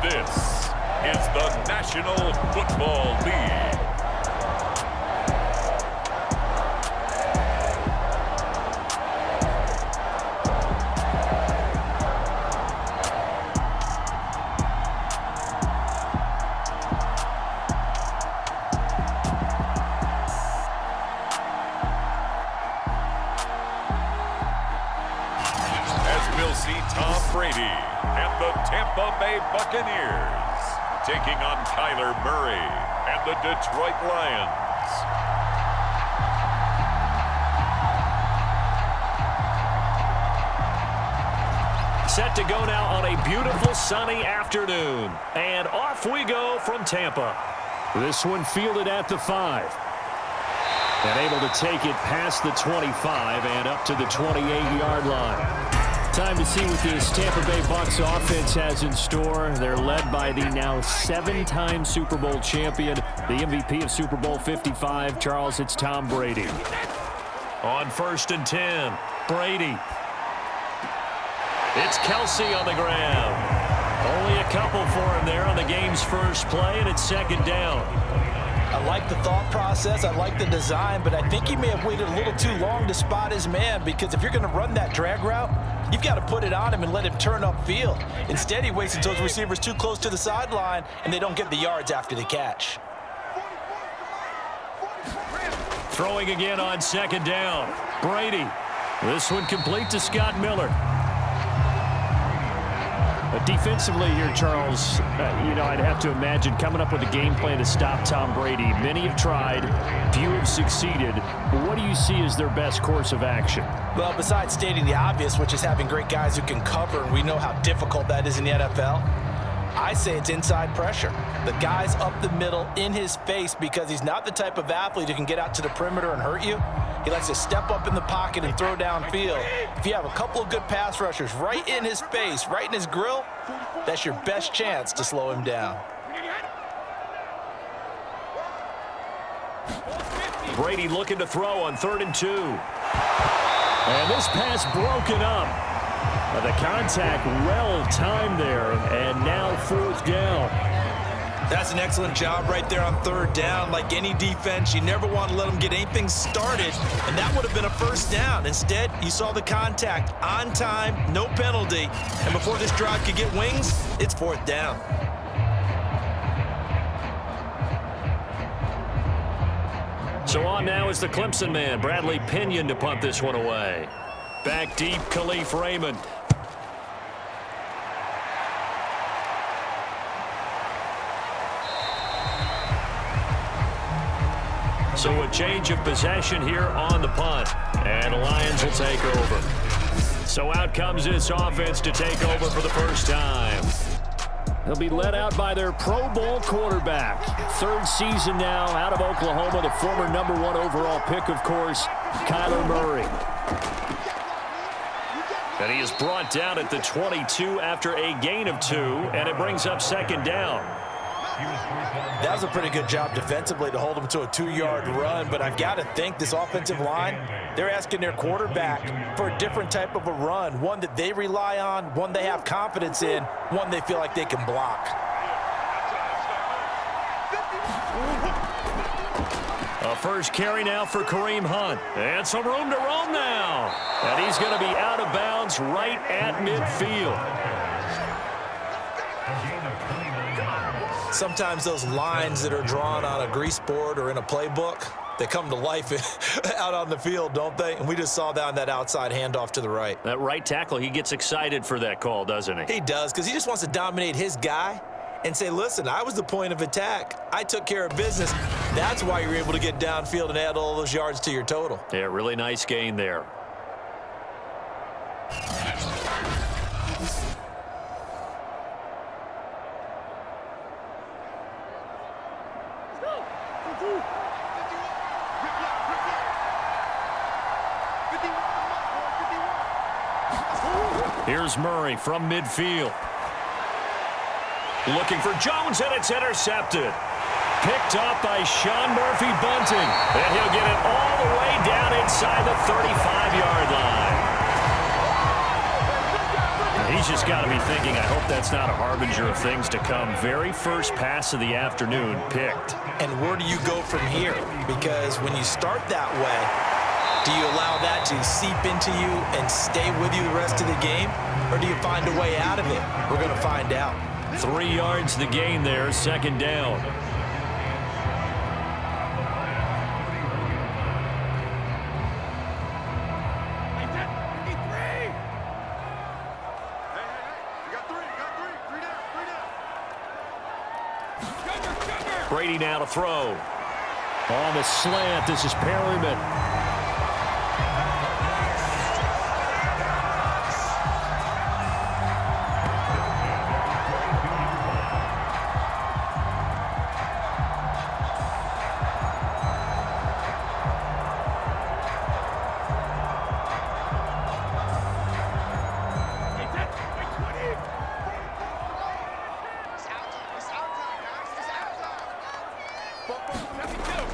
This is the National Football League. We'll see Tom Brady and the Tampa Bay Buccaneers taking on Kyler Murray and the Detroit Lions. Set to go now on a beautiful sunny afternoon. And off we go from Tampa. This one fielded at the 5. And able to take it past the 25 and up to the 28-yard line. Time to see what this Tampa Bay Bucs offense has in store. They're led by the now 7-time Super Bowl champion, the MVP of Super Bowl 55. Charles, it's Tom Brady. On 1st and 10, Brady. It's Kelsey on the ground. Only a couple for him there on the game's first play, and it's 2nd down. I like the thought process. I like the design, but I think he may have waited a little too long to spot his man, because if you're going to run that drag route, you've got to put it on him and let him turn upfield. Instead, he waits until his receiver's too close to the sideline, and they don't get the yards after the catch. Throwing again on 2nd down. Brady. This one complete to Scott Miller. But defensively here, Charles, I'd have to imagine coming up with a game plan to stop Tom Brady. Many have tried, few have succeeded. But what do you see as their best course of action? Well, besides stating the obvious, which is having great guys who can cover, and we know how difficult that is in the NFL, I say it's inside pressure. The guy's up the middle in his face, because he's not the type of athlete who can get out to the perimeter and hurt you. He likes to step up in the pocket and throw downfield. If you have a couple of good pass rushers right in his face, right in his grill, that's your best chance to slow him down. Brady looking to throw on 3rd and 2. And this pass broken up. The contact well timed there, and now 4th down. That's an excellent job right there on 3rd down. Like any defense, you never want to let them get anything started, and that would have been a 1st down. Instead, you saw the contact on time, no penalty, and before this drive could get wings, it's 4th down. So on now is the Clemson man, Bradley Pinion, to punt this one away. Back deep, Khalif Raymond. So a change of possession here on the punt. And the Lions will take over. So out comes this offense to take over for the first time. They'll be led out by their Pro Bowl quarterback. 3rd season now out of Oklahoma, the former #1 overall pick, of course, Kyler Murray. And he is brought down at the 22 after a gain of 2, and it brings up 2nd down. That was a pretty good job defensively to hold him to a 2-yard run, but I've got to think this offensive line, they're asking their quarterback for a different type of a run, one that they rely on, one they have confidence in, one they feel like they can block. A first carry now for Kareem Hunt. And some room to roam now. And he's going to be out of bounds right at midfield. Sometimes those lines that are drawn on a grease board or in a playbook, they come to life out on the field, don't they? And we just saw that on that outside handoff to the right. That right tackle, he gets excited for that call, doesn't he? He does, because he just wants to dominate his guy and say, listen, I was the point of attack. I took care of business. That's why you're able to get downfield and add all those yards to your total. Yeah, really nice gain there. Here's Murray from midfield. Looking for Jones, and it's intercepted. Picked up by Sean Murphy-Bunting. And he'll get it all the way down inside the 35-yard line. He's just got to be thinking, I hope that's not a harbinger of things to come. Very first pass of the afternoon picked. And where do you go from here? Because when you start that way, do you allow that to seep into you and stay with you the rest of the game? Or do you find a way out of it? We're going to find out. 3 yards the gain there, second down. Brady now to throw. On the slant, this is Perryman.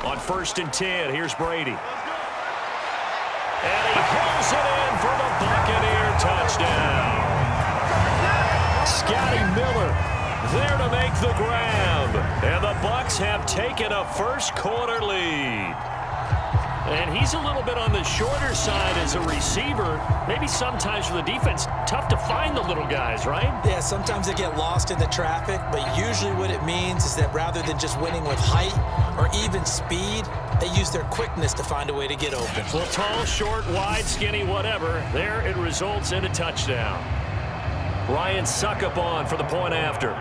On 1st and 10, here's Brady. And he pulls it in for the Buccaneer touchdown. Scotty Miller there to make the grab. And the Bucs have taken a first quarter lead. And he's a little bit on the shorter side as a receiver. Maybe sometimes for the defense, tough to find the little guys, right? Yeah, sometimes they get lost in the traffic, but usually what it means is that rather than just winning with height or even speed, they use their quickness to find a way to get open. Well, tall, short, wide, skinny, whatever. There it results in a touchdown. Ryan Suckup on for the point after.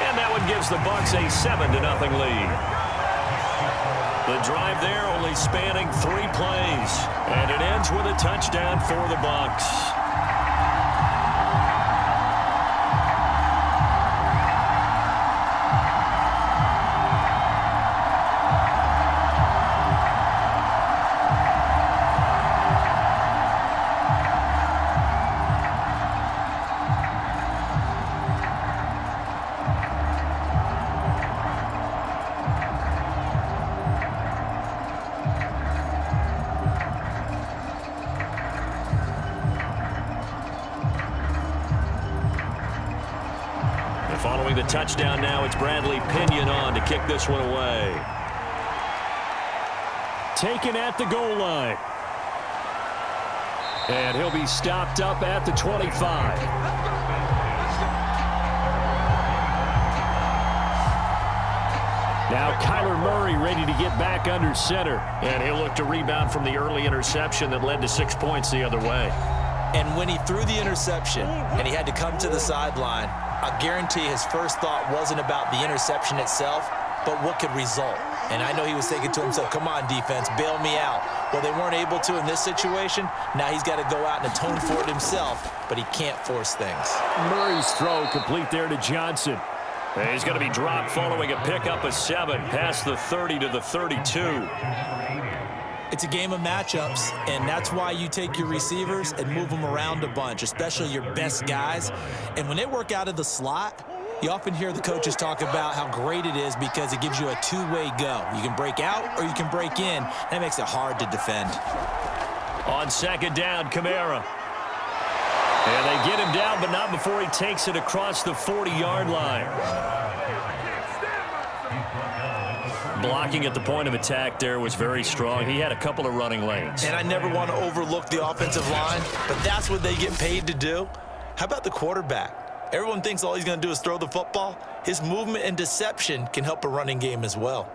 And that one gives the Bucs a 7-0 lead. The drive there only spanning 3 plays. And it ends with a touchdown for the Bucs. Following the touchdown now, it's Bradley Pinion on to kick this one away. Taken at the goal line. And he'll be stopped up at the 25. Now Kyler Murray ready to get back under center. And he'll look to rebound from the early interception that led to 6 points the other way. And when he threw the interception and he had to come to the sideline, I guarantee his first thought wasn't about the interception itself, but what could result. And I know he was thinking to himself, come on, defense, bail me out. Well, they weren't able to in this situation. Now he's got to go out and atone for it himself, but he can't force things. Murray's throw complete there to Johnson. And he's going to be dropped following a pickup of 7 past the 30 to the 32. It's a game of matchups, and that's why you take your receivers and move them around a bunch, especially your best guys. And when they work out of the slot, you often hear the coaches talk about how great it is because it gives you a two-way go. You can break out or you can break in. That makes it hard to defend. On 2nd down, Kamara. And they get him down, but not before he takes it across the 40-yard line. Blocking at the point of attack there was very strong. He had a couple of running lanes. And I never want to overlook the offensive line, but that's what they get paid to do. How about the quarterback? Everyone thinks all he's going to do is throw the football. His movement and deception can help a running game as well.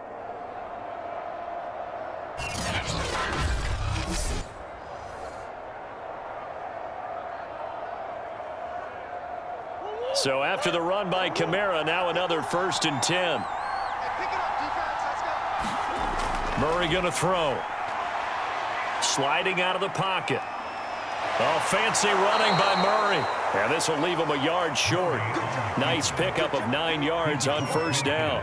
So after the run by Kamara, now another 1st and 10. Murray going to throw. Sliding out of the pocket. Oh, fancy running by Murray. And this will leave him a yard short. Nice pickup of 9 yards on 1st down.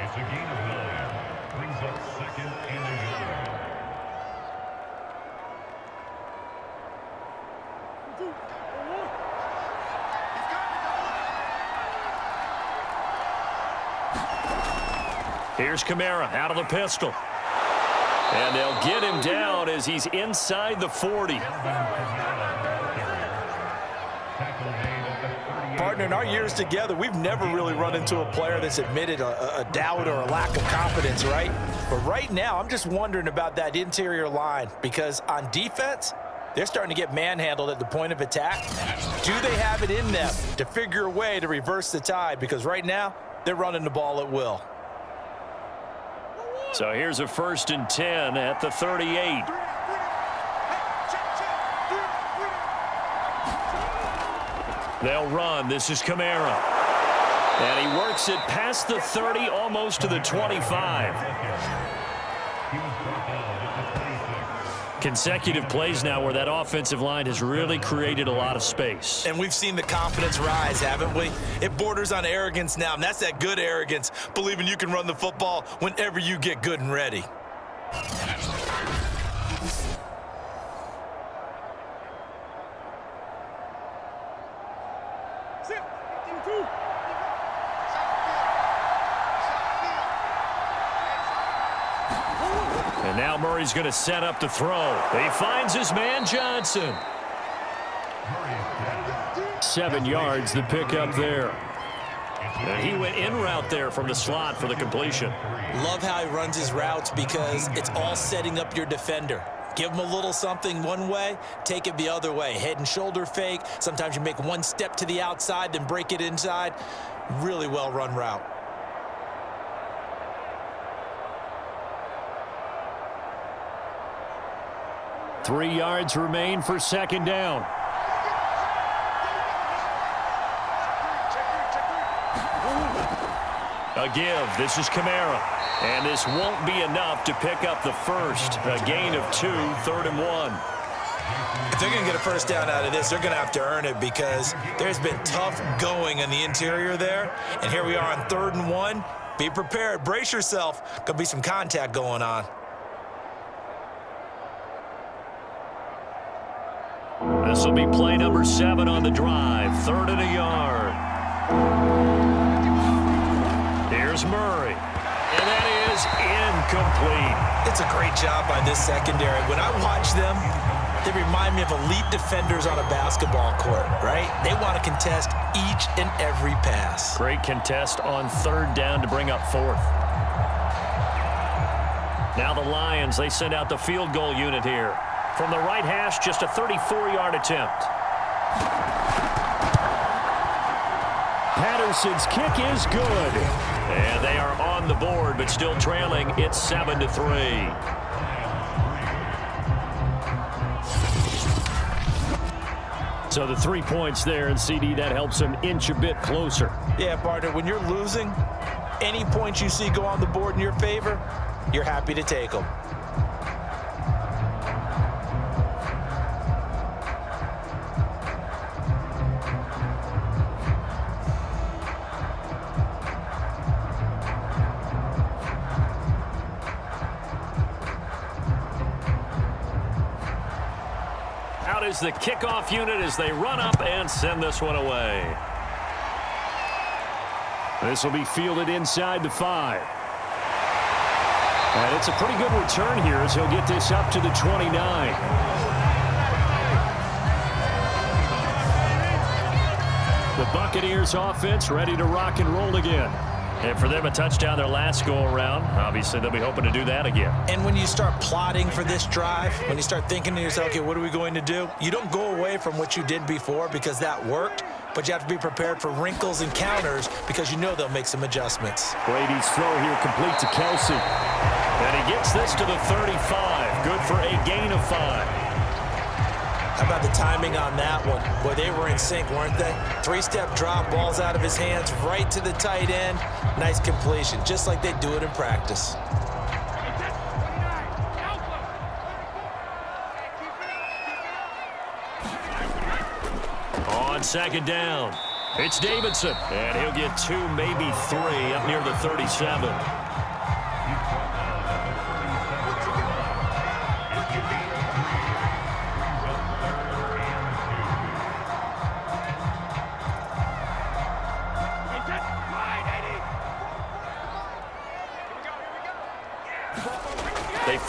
It's a gain of 9. Brings up 2nd and a yard. Here's Kamara out of the pistol. And they'll get him down as he's inside the 40. Partner, in our years together, we've never really run into a player that's admitted a doubt or a lack of confidence, right? But right now, I'm just wondering about that interior line because on defense, they're starting to get manhandled at the point of attack. Do they have it in them to figure a way to reverse the tide? Because right now, they're running the ball at will. So here's a 1st and 10 at the 38. They'll run. This is Kamara. And he works it past the 30, almost to the 25. Consecutive plays now where that offensive line has really created a lot of space. And we've seen the confidence rise, haven't we? It borders on arrogance now, and that's that good arrogance, believing you can run the football whenever you get good and ready. And now Murray's going to set up to throw. He finds his man, Johnson. 7 yards, the pickup there. And he went in route there from the slot for the completion. Love how he runs his routes because it's all setting up your defender. Give him a little something one way, take it the other way. Head and shoulder fake. Sometimes you make one step to the outside, then break it inside. Really well-run route. Three yards remain for 2nd down. A give. This is Kamara. And this won't be enough to pick up the first. A gain of 2, 3rd and 1. If they're going to get a first down out of this, they're going to have to earn it because there's been tough going in the interior there. And here we are on 3rd and 1. Be prepared. Brace yourself. Going to be some contact going on. This will be play number 7 on the drive. 3rd and a yard. Here's Murray. And that is incomplete. It's a great job by this secondary. When I watch them, they remind me of elite defenders on a basketball court, right? They want to contest each and every pass. Great contest on 3rd down to bring up 4th. Now the Lions, they send out the field goal unit here. From the right hash, just a 34-yard attempt. Patterson's kick is good. And they are on the board, but still trailing. It's 7-3. So the 3 points there, and CD, that helps him inch a bit closer. Yeah, partner, when you're losing, any points you see go on the board in your favor, you're happy to take them. Is the kickoff unit as they run up and send this one away. This will be fielded inside the 5. And it's a pretty good return here as he'll get this up to the 29. The Buccaneers offense ready to rock and roll again. And for them, a touchdown their last go-around. Obviously, they'll be hoping to do that again. And when you start plotting for this drive, when you start thinking to yourself, okay, what are we going to do? You don't go away from what you did before because that worked, but you have to be prepared for wrinkles and counters because you know they'll make some adjustments. Brady's throw here complete to Kelsey. And he gets this to the 35. Good for a gain of 5. How about the timing on that one? Boy, they were in sync, weren't they? 3-step drop, balls out of his hands, right to the tight end. Nice completion, just like they do it in practice. On 2nd down, it's Davidson. And he'll get 2, maybe 3 up near the 37.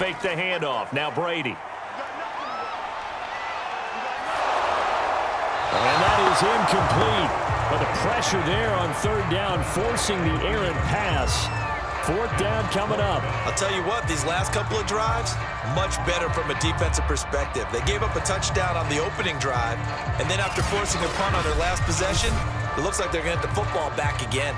fake the handoff. Now Brady. And that is incomplete. But the pressure there on third down, forcing the errant pass. Fourth down coming up. I'll tell you what, these last couple of drives, much better from a defensive perspective. They gave up a touchdown on the opening drive, and then after forcing a punt on their last possession, it looks like they're going to get the football back again.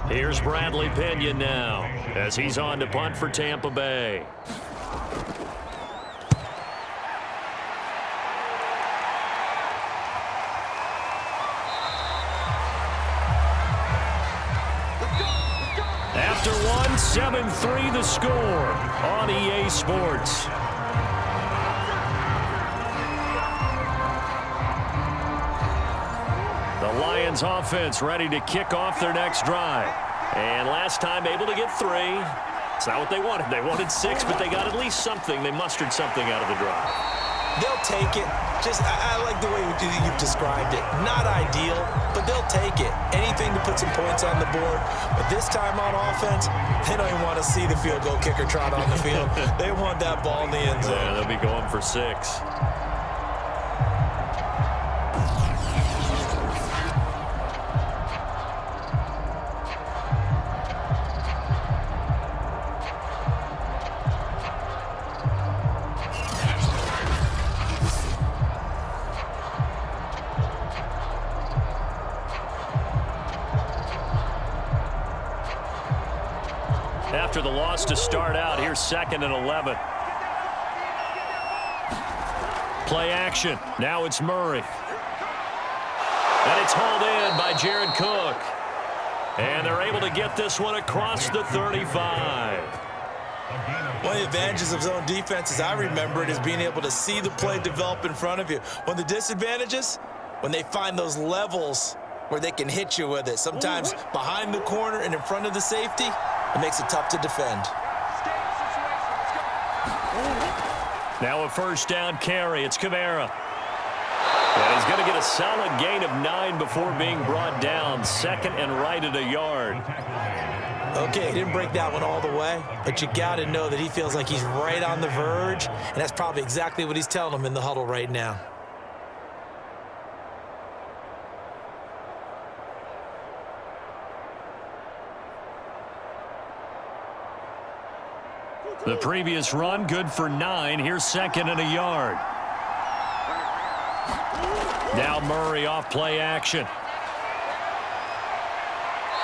Here's Bradley Pinion now as he's on to punt for Tampa Bay. After one, 7-3 the score on EA Sports. The Lions offense ready to kick off their next drive. And last time able to get 3. It's not what they wanted. They wanted 6, but they got at least something. They mustered something out of the drive. They'll take it. I like the way you've described it. Not ideal, but they'll take it. Anything to put some points on the board. But this time on offense, they don't even want to see the field goal kicker trot on the field. They want that ball in the end zone. Yeah, they'll be going for 6. After the loss to start out, here's 2nd and 11. Play action. Now it's Murray. And it's hauled in by Jared Cook. And they're able to get this one across the 35. One of the advantages of zone defense, as I remember it, is being able to see the play develop in front of you. One of the disadvantages, when they find those levels where they can hit you with it, sometimes behind the corner and in front of the safety, it makes it tough to defend. Now a first down carry. It's Kamara. And he's going to get a solid gain of 9 before being brought down. 2nd and right at a yard. Okay, he didn't break that one all the way, but you got to know that he feels like he's right on the verge, and that's probably exactly what he's telling them in the huddle right now. The previous run, good for 9. Here's 2nd and a yard. Now Murray off play action.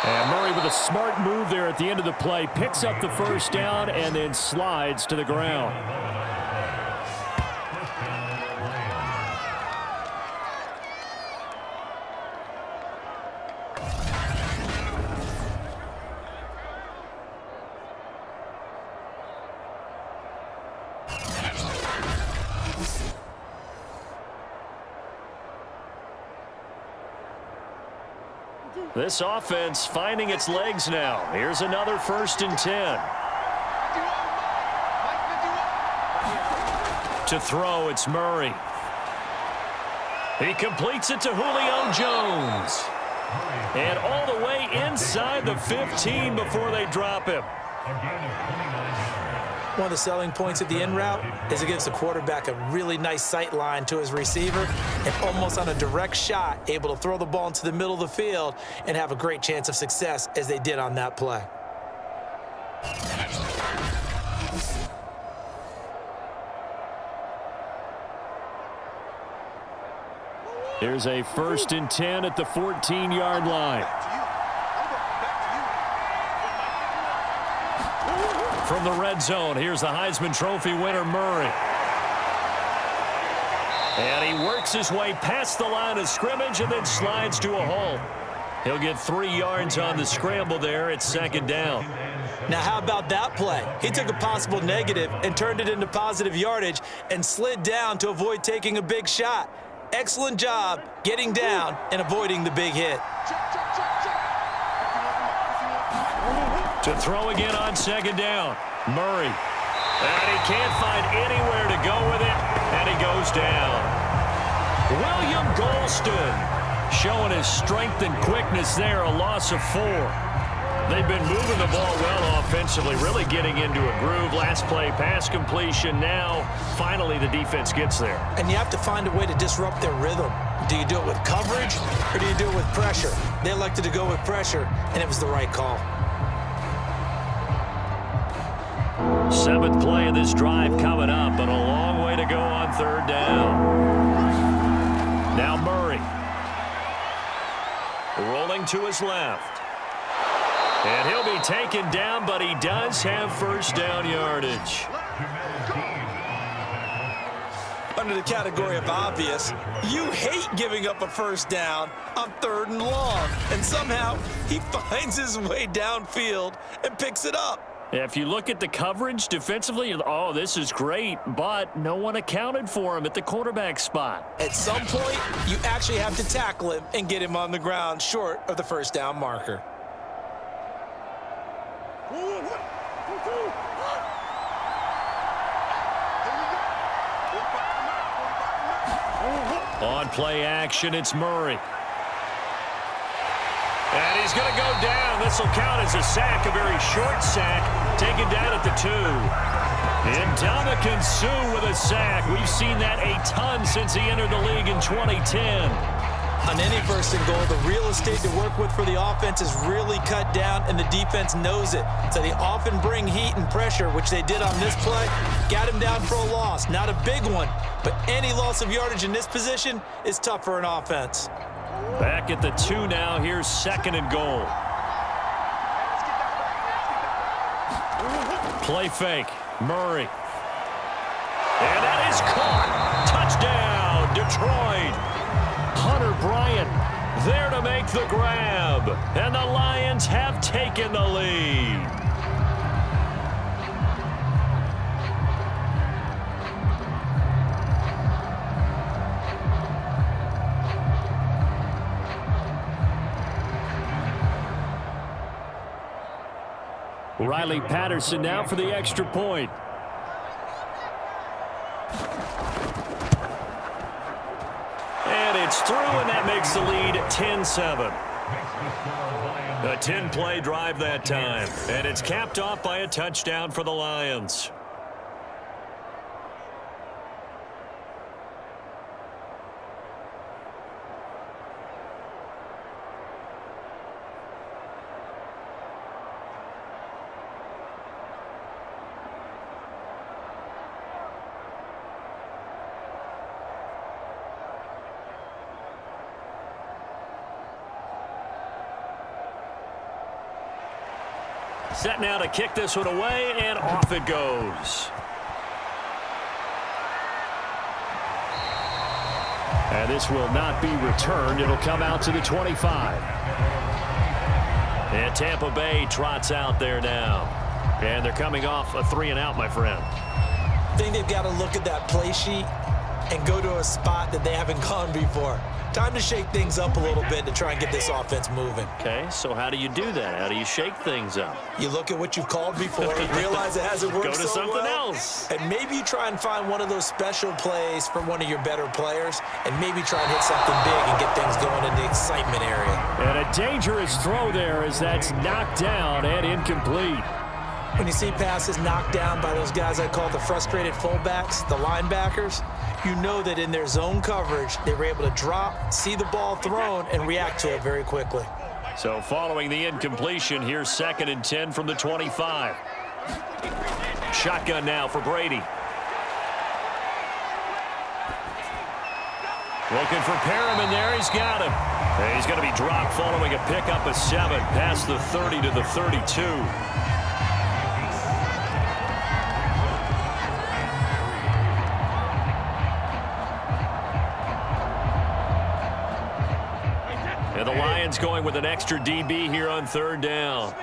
And Murray with a smart move there at the end of the play. Picks up the first down and then slides to the ground. This offense finding its legs now. Here's another 1st and 10. To throw, it's Murray. He completes it to Julio Jones. And all the way inside the 15 before they drop him. One of the selling points of the in route is it gives the quarterback a really nice sight line to his receiver and almost on a direct shot able to throw the ball into the middle of the field and have a great chance of success as they did on that play. Here's a 1st and 10 at the 14-yard line. From the red zone, here's the Heisman Trophy winner, Murray. And he works his way past the line of scrimmage and then slides to a hole. He'll get 3 yards on the scramble there. It's 2nd down. Now, how about that play? He took a possible negative and turned it into positive yardage and slid down to avoid taking a big shot. Excellent job getting down and avoiding the big hit. To throw again on 2nd down. Murray. And he can't find anywhere to go with it. And he goes down. William Golston showing his strength and quickness there, a loss of 4. They've been moving the ball well offensively, really getting into a groove. Last play, pass completion. Now, finally, the defense gets there. And you have to find a way to disrupt their rhythm. Do you do it with coverage, or do you do it with pressure? They elected to go with pressure, and it was the right call. 7th play of this drive coming up, but a long way to go on 3rd down. Now Murray. Rolling to his left. And he'll be taken down, but he does have first down yardage. Under the category of obvious, you hate giving up a first down on 3rd and long. And somehow, he finds his way downfield and picks it up. If you look at the coverage defensively, oh, this is great, but no one accounted for him at the quarterback spot. At some point, you actually have to tackle him and get him on the ground short of the first down marker. On play action, it's Murray. And he's going to go down. This will count as a sack, a very short sack, taken down at the 2. Ndamukong Suh with a sack. We've seen that a ton since he entered the league in 2010. On any 1st and goal, the real estate to work with for the offense is really cut down, and the defense knows it. So they often bring heat and pressure, which they did on this play. Got him down for a loss. Not a big one, but any loss of yardage in this position is tough for an offense. Back at the 2 now. Here's 2nd and goal. Play fake. Murray. And that is caught. Touchdown, Detroit. Hunter Bryant there to make the grab. And the Lions have taken the lead. Riley Patterson now for the extra point. And it's through, and that makes the lead 10-7. A 10-play drive that time. And it's capped off by a touchdown for the Lions. Set now to kick this one away, and off it goes. And this will not be returned. It'll come out to the 25. And Tampa Bay trots out there now. And they're coming off a 3-and-out, my friend. I think they've got to look at that play sheet and go to a spot that they haven't gone before. Time to shake things up a little bit to try and get this offense moving. Okay, so how do you do that? How do you shake things up? You look at what you've called before, realize it hasn't worked Go to so something well, else. and maybe you try and find one of those special plays for one of your better players, and maybe try and hit something big and get things going in the excitement area. And a dangerous throw there as that's knocked down and incomplete. When you see passes knocked down by those guys I call the frustrated fullbacks, the linebackers, you know that in their zone coverage, they were able to drop, see the ball thrown, and react to it very quickly. So following the incompletion, here's 2nd and 10 from the 25. Shotgun now for Brady. Looking for Perriman there. He's got him. And he's going to be dropped following a pickup of 7 past the 30 to the 32. And the Lions going with an extra DB here on 3rd down.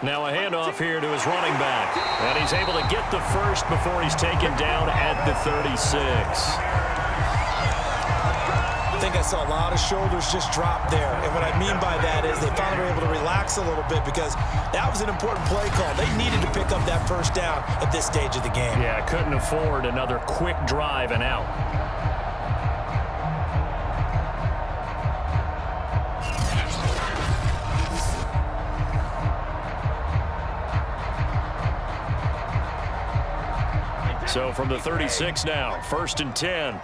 Now a handoff here to his running back. And he's able to get the first before he's taken down at the 36. I think I saw a lot of shoulders just drop there. And what I mean by that is they finally were able to relax a little bit because that was an important play call. They needed to pick up that first down at this stage of the game. Yeah, couldn't afford another quick drive and out. So from the 36 now, 1st and 10.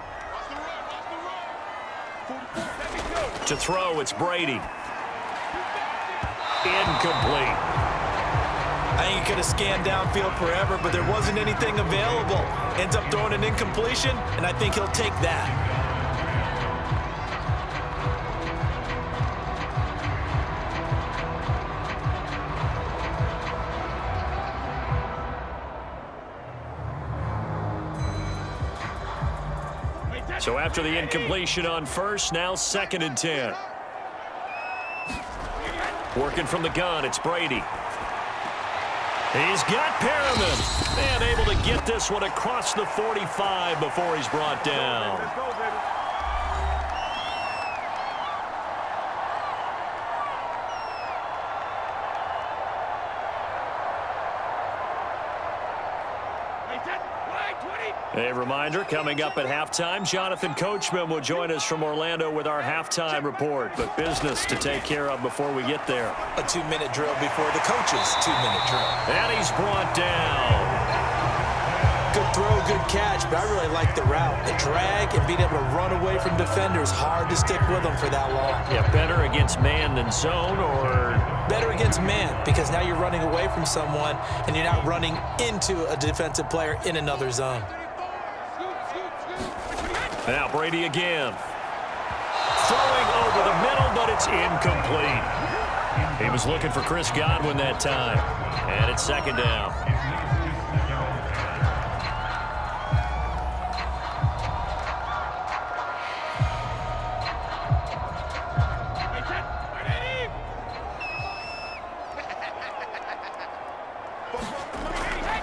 To throw, it's Brady. Incomplete. I think he could have scanned downfield forever, but there wasn't anything available. Ends up throwing an incompletion, and I think he'll take that. So after the incompletion on first, now 2nd and 10. Working from the gun, it's Brady. He's got Perriman. And able to get this one across the 45 before he's brought down. A reminder, coming up at halftime, Jonathan Coachman will join us from Orlando with our halftime report. But business to take care of before we get there. A 2-minute drill before the coach's 2-minute drill. And he's brought down. Good throw, good catch, but I really like the route. The drag and being able to run away from defenders. Hard to stick with them for that long. Yeah, better against man than zone, or better against man, because now you're running away from someone and you're not running into a defensive player in another zone. Now Brady again. Throwing over the middle, but it's incomplete. He was looking for Chris Godwin that time. And it's 2nd down.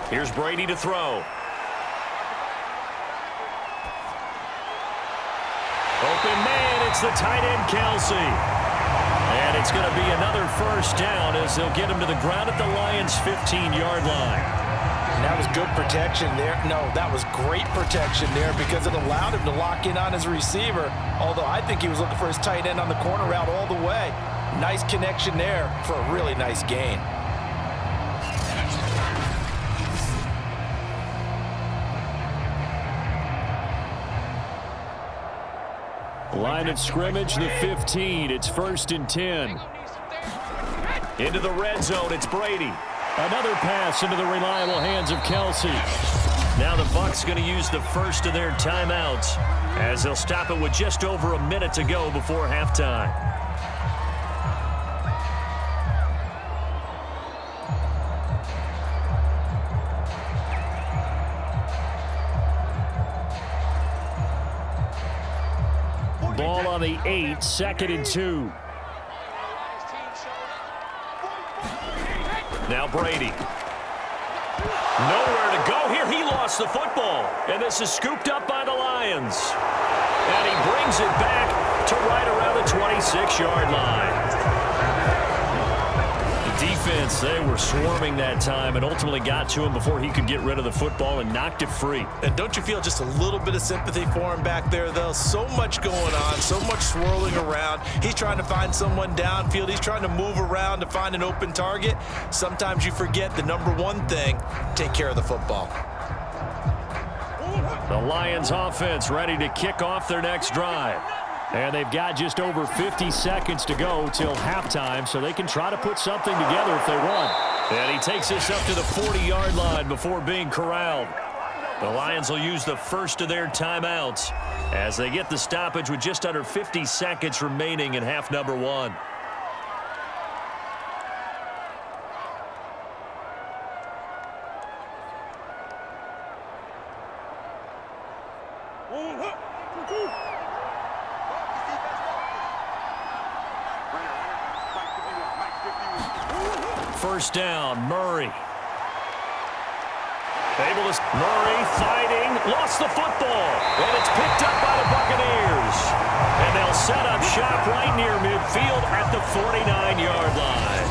Here's Brady to throw. Open man, it's the tight end, Kelsey. And it's going to be another first down as they'll get him to the ground at the Lions' 15-yard line. And that was good protection there. No, that was great protection there because it allowed him to lock in on his receiver, although I think he was looking for his tight end on the corner route all the way. Nice connection there for a really nice gain. Line of scrimmage, the 15. It's 1st and 10. Into the red zone, it's Brady. Another pass into the reliable hands of Kelsey. Now the Bucs going to use the first of their timeouts as they'll stop it with just over a minute to go before halftime. Ball on the 8, 2nd and 2. Now Brady. Nowhere to go here. He lost the football. And this is scooped up by the Lions. And he brings it back to right around the 26-yard line. The defense, they were swarming that time and ultimately got to him before he could get rid of the football and knocked it free. And don't you feel just a little bit of sympathy for him back there, though? So much going on, so much swirling around. He's trying to find someone downfield. He's trying to move around to find an open target. Sometimes you forget the number one thing, take care of the football. The Lions offense ready to kick off their next drive. And they've got just over 50 seconds to go till halftime, so they can try to put something together if they want. And he takes this up to the 40-yard line before being corralled. The Lions will use the first of their timeouts as they get the stoppage with just under 50 seconds remaining in half number one. First down, Murray. Murray fighting, lost the football, and it's picked up by the Buccaneers. And they'll set up shop right near midfield at the 49-yard line.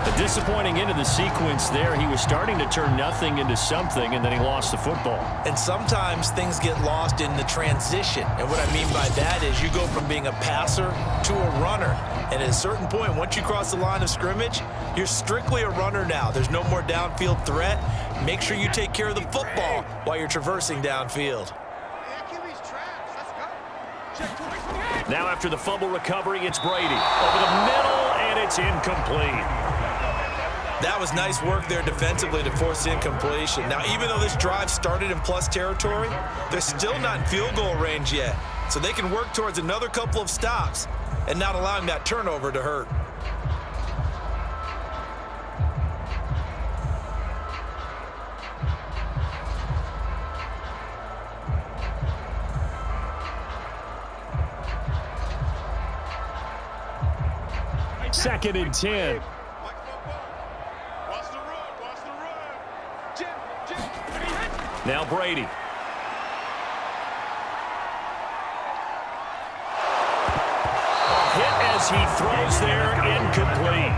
A disappointing end of the sequence there. He was starting to turn nothing into something, and then he lost the football. And sometimes things get lost in the transition. And what I mean by that is you go from being a passer to a runner. And at a certain point, once you cross the line of scrimmage, you're strictly a runner now. There's no more downfield threat. Make sure you take care of the football while you're traversing downfield. Now after the fumble recovery, it's Brady. Over the middle, and it's incomplete. That was nice work there defensively to force the incompletion. Now, even though this drive started in plus territory, they're still not in field goal range yet. So they can work towards another couple of stops and not allowing that turnover to hurt. Second and 10. Now Brady. Hit as he throws there, incomplete.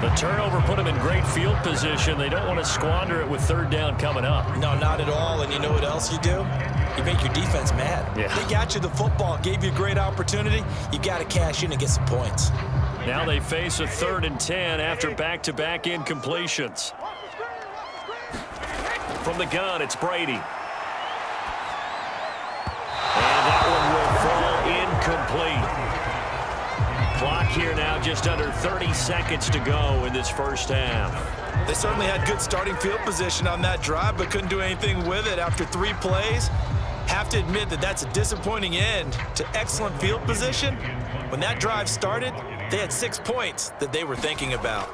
The turnover put him in great field position. They don't want to squander it with third down coming up. No, not at all. And you know what else you do? You make your defense mad. Yeah. They got you the football, gave you a great opportunity. You got to cash in and get some points. Now they face a 3rd and 10 after back-to-back incompletions. From the gun, it's Brady. And that one will fall incomplete. Clock here now, just under 30 seconds to go in this first half. They certainly had good starting field position on that drive, but couldn't do anything with it after 3 plays. Have to admit that that's a disappointing end to excellent field position. When that drive started, they had 6 points that they were thinking about.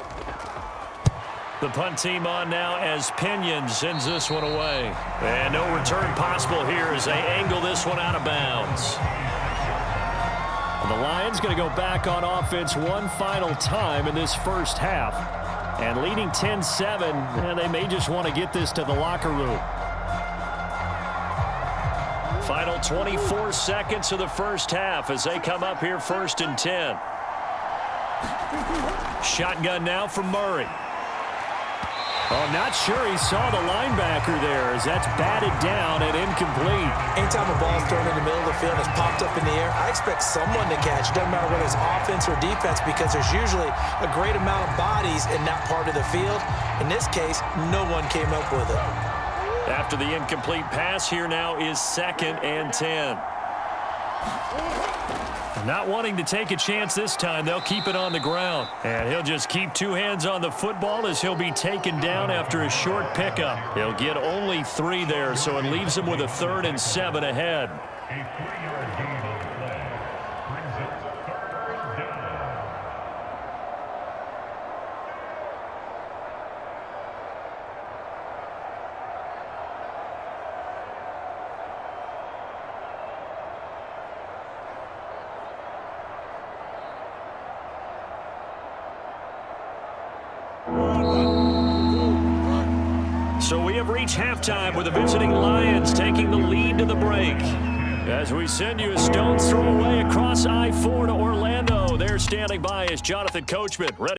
The punt team on now as Pinion sends this one away. And no return possible here as they angle this one out of bounds. And the Lions going to go back on offense one final time in this first half. And leading 10-7, and they may just want to get this to the locker room. Final 24 seconds of the first half as they come up here 1st and 10. Shotgun now from Murray. Oh, not sure he saw the linebacker there as that's batted down and incomplete. Anytime a ball's thrown in the middle of the field and it's popped up in the air, I expect someone to catch. Doesn't matter whether it's offense or defense because there's usually a great amount of bodies in that part of the field. In this case, no one came up with it. After the incomplete pass, here now is 2nd and 10. Not wanting to take a chance this time, they'll keep it on the ground. And he'll just keep 2 hands on the football as he'll be taken down after a short pickup. He'll get only 3 there, so it leaves him with a 3rd and 7 ahead. So we have reached halftime with the visiting Lions taking the lead to the break. As we send you a stone's throw away across I-4 to Orlando. There standing by is Jonathan Coachman. Ready.